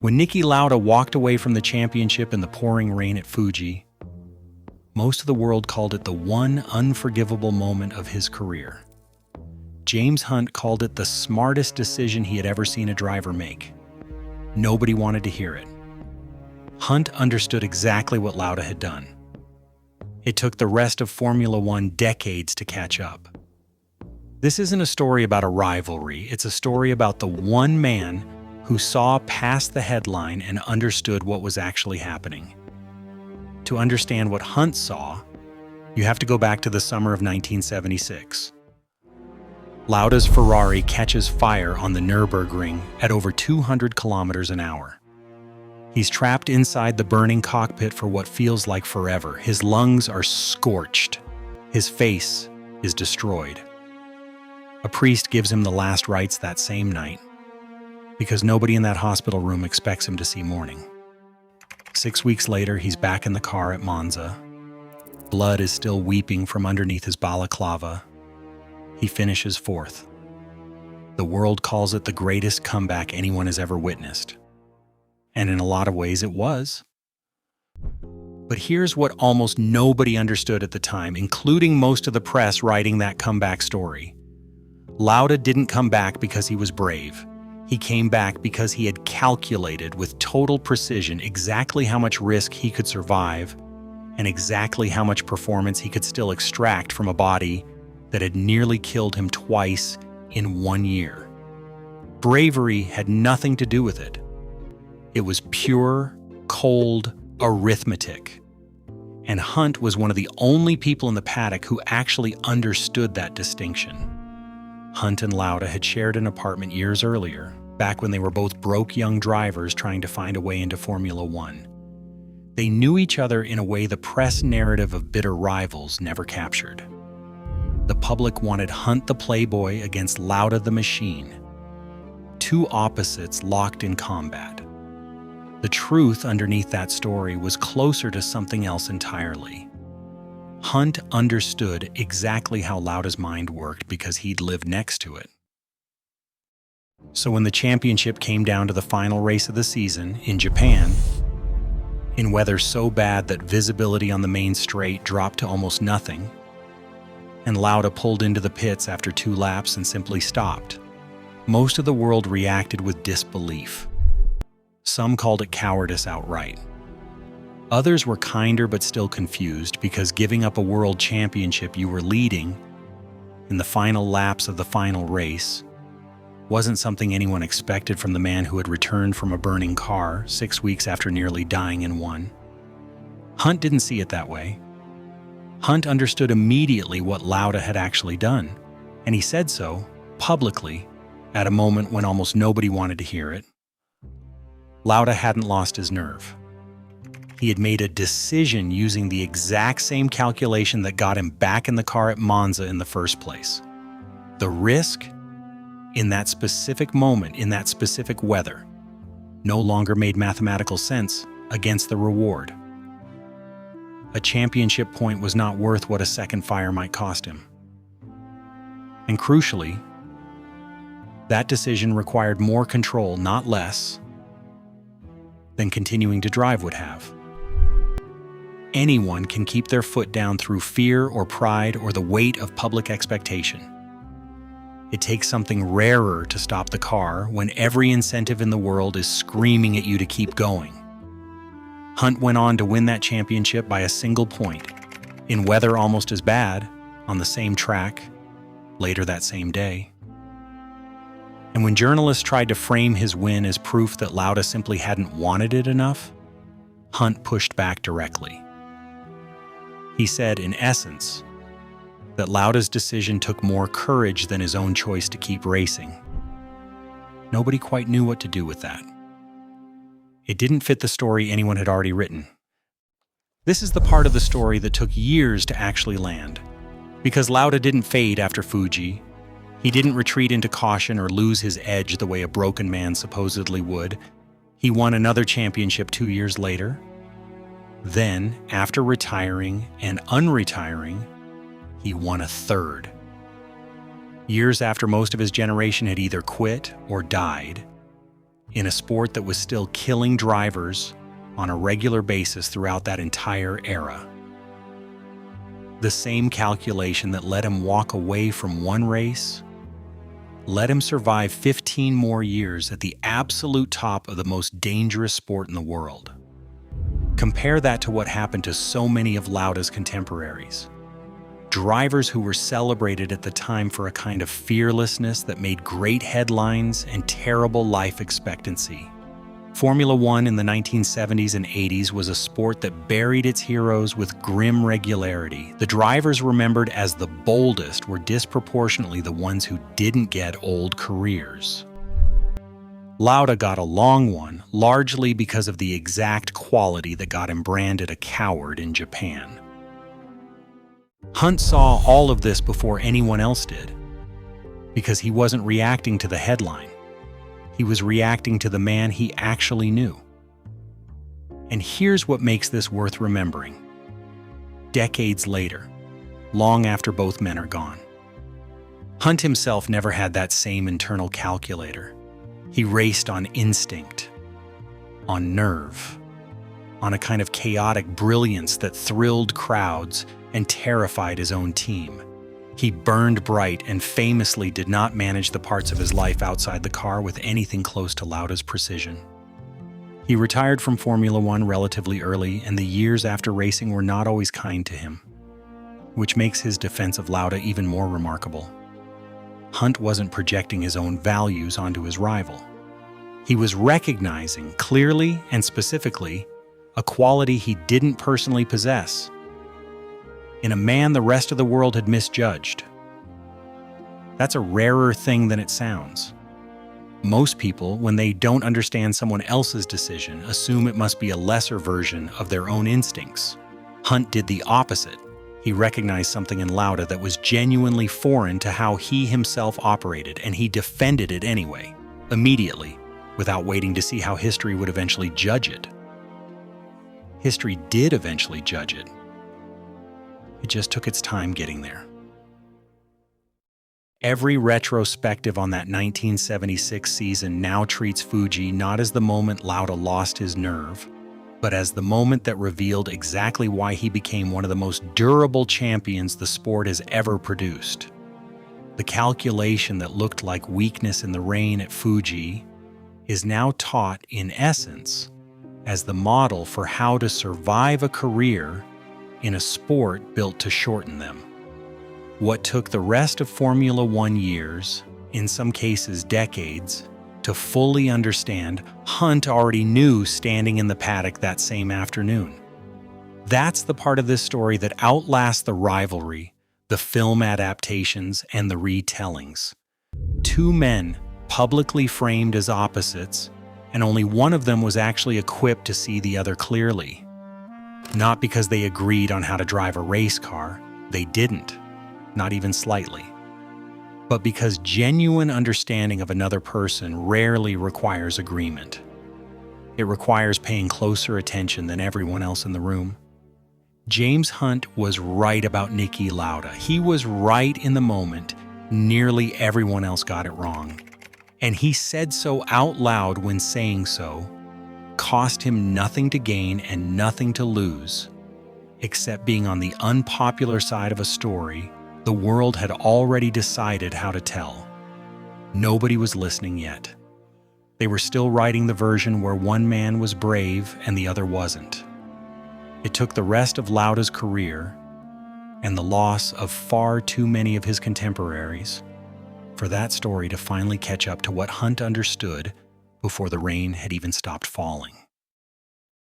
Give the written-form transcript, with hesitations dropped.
When Niki Lauda walked away from the championship in the pouring rain at Fuji, most of the world called it the one unforgivable moment of his career. James Hunt called it the smartest decision he had ever seen a driver make. Nobody wanted to hear it. Hunt understood exactly what Lauda had done. It took the rest of Formula One decades to catch up. This isn't a story about a rivalry, it's a story about the one man who saw past the headline and understood what was actually happening. To understand what Hunt saw, you have to go back to the summer of 1976. Lauda's Ferrari catches fire on the Nürburgring at over 200 kilometers an hour. He's trapped inside the burning cockpit for what feels like forever. His lungs are scorched. His face is destroyed. A priest gives him the last rites that same night, because nobody in that hospital room expects him to see morning. 6 weeks later, he's back in the car at Monza. Blood is still weeping from underneath his balaclava. He finishes fourth. The world calls it the greatest comeback anyone has ever witnessed. And in a lot of ways it was. But here's what almost nobody understood at the time, including most of the press writing that comeback story. Lauda didn't come back because he was brave. He came back because he had calculated with total precision exactly how much risk he could survive and exactly how much performance he could still extract from a body that had nearly killed him twice in 1 year. Bravery had nothing to do with it. It was pure, cold arithmetic. And Hunt was one of the only people in the paddock who actually understood that distinction. Hunt and Lauda had shared an apartment years earlier, back when they were both broke young drivers trying to find a way into Formula One. They knew each other in a way the press narrative of bitter rivals never captured. The public wanted Hunt the playboy against Lauda the machine. Two opposites locked in combat. The truth underneath that story was closer to something else entirely. Hunt understood exactly how Lauda's mind worked because he'd lived next to it. So when the championship came down to the final race of the season in Japan, in weather so bad that visibility on the main straight dropped to almost nothing, and Lauda pulled into the pits after 2 laps and simply stopped, most of the world reacted with disbelief. Some called it cowardice outright. Others were kinder but still confused because giving up a world championship you were leading in the final laps of the final race wasn't something anyone expected from the man who had returned from a burning car 6 weeks after nearly dying in one. Hunt didn't see it that way. Hunt understood immediately what Lauda had actually done, and he said so publicly at a moment when almost nobody wanted to hear it. Lauda hadn't lost his nerve. He had made a decision using the exact same calculation that got him back in the car at Monza in the first place. The risk in that specific moment, in that specific weather, no longer made mathematical sense against the reward. A championship point was not worth what a second fire might cost him. And crucially, that decision required more control, not less, than continuing to drive would have. Anyone can keep their foot down through fear or pride or the weight of public expectation. It takes something rarer to stop the car when every incentive in the world is screaming at you to keep going. Hunt went on to win that championship by a single point, in weather almost as bad, on the same track, later that same day. And when journalists tried to frame his win as proof that Lauda simply hadn't wanted it enough, Hunt pushed back directly. He said, in essence, that Lauda's decision took more courage than his own choice to keep racing. Nobody quite knew what to do with that. It didn't fit the story anyone had already written. This is the part of the story that took years to actually land. Because Lauda didn't fade after Fuji, he didn't retreat into caution or lose his edge the way a broken man supposedly would. He won another championship 2 years later. Then, after retiring and unretiring, he won a third. Years after most of his generation had either quit or died, in a sport that was still killing drivers on a regular basis throughout that entire era. The same calculation that let him walk away from one race let him survive 15 more years at the absolute top of the most dangerous sport in the world. Compare that to what happened to so many of Lauda's contemporaries. Drivers who were celebrated at the time for a kind of fearlessness that made great headlines and terrible life expectancy. Formula One in the 1970s and 80s was a sport that buried its heroes with grim regularity. The drivers remembered as the boldest were disproportionately the ones who didn't get old careers. Lauda got a long one, largely because of the exact quality that got him branded a coward in Japan. Hunt saw all of this before anyone else did, because he wasn't reacting to the headline. He was reacting to the man he actually knew. And here's what makes this worth remembering. Decades later, long after both men are gone, Hunt himself never had that same internal calculator. He raced on instinct, on nerve, on a kind of chaotic brilliance that thrilled crowds and terrified his own team. He burned bright and famously did not manage the parts of his life outside the car with anything close to Lauda's precision. He retired from Formula One relatively early, and the years after racing were not always kind to him, which makes his defense of Lauda even more remarkable. Hunt wasn't projecting his own values onto his rival. He was recognizing clearly and specifically a quality he didn't personally possess, in a man the rest of the world had misjudged. That's a rarer thing than it sounds. Most people, when they don't understand someone else's decision, assume it must be a lesser version of their own instincts. Hunt did the opposite. He recognized something in Lauda that was genuinely foreign to how he himself operated, and he defended it anyway, immediately, without waiting to see how history would eventually judge it. History did eventually judge it. It just took its time getting there. Every retrospective on that 1976 season now treats Fuji not as the moment Lauda lost his nerve, but as the moment that revealed exactly why he became one of the most durable champions the sport has ever produced. The calculation that looked like weakness in the rain at Fuji is now taught, in essence, as the model for how to survive a career in a sport built to shorten them. What took the rest of Formula One years, in some cases decades, to fully understand, Hunt already knew standing in the paddock that same afternoon. That's the part of this story that outlasts the rivalry, the film adaptations, and the retellings. Two men publicly framed as opposites, and only one of them was actually equipped to see the other clearly. Not because they agreed on how to drive a race car, they didn't, not even slightly. But because genuine understanding of another person rarely requires agreement. It requires paying closer attention than everyone else in the room. James Hunt was right about Niki Lauda. He was right in the moment. Nearly everyone else got it wrong. And he said so out loud when saying so, cost him nothing to gain and nothing to lose, except being on the unpopular side of a story the world had already decided how to tell. Nobody was listening yet. They were still writing the version where one man was brave and the other wasn't. It took the rest of Lauda's career and the loss of far too many of his contemporaries for that story to finally catch up to what Hunt understood before the rain had even stopped falling.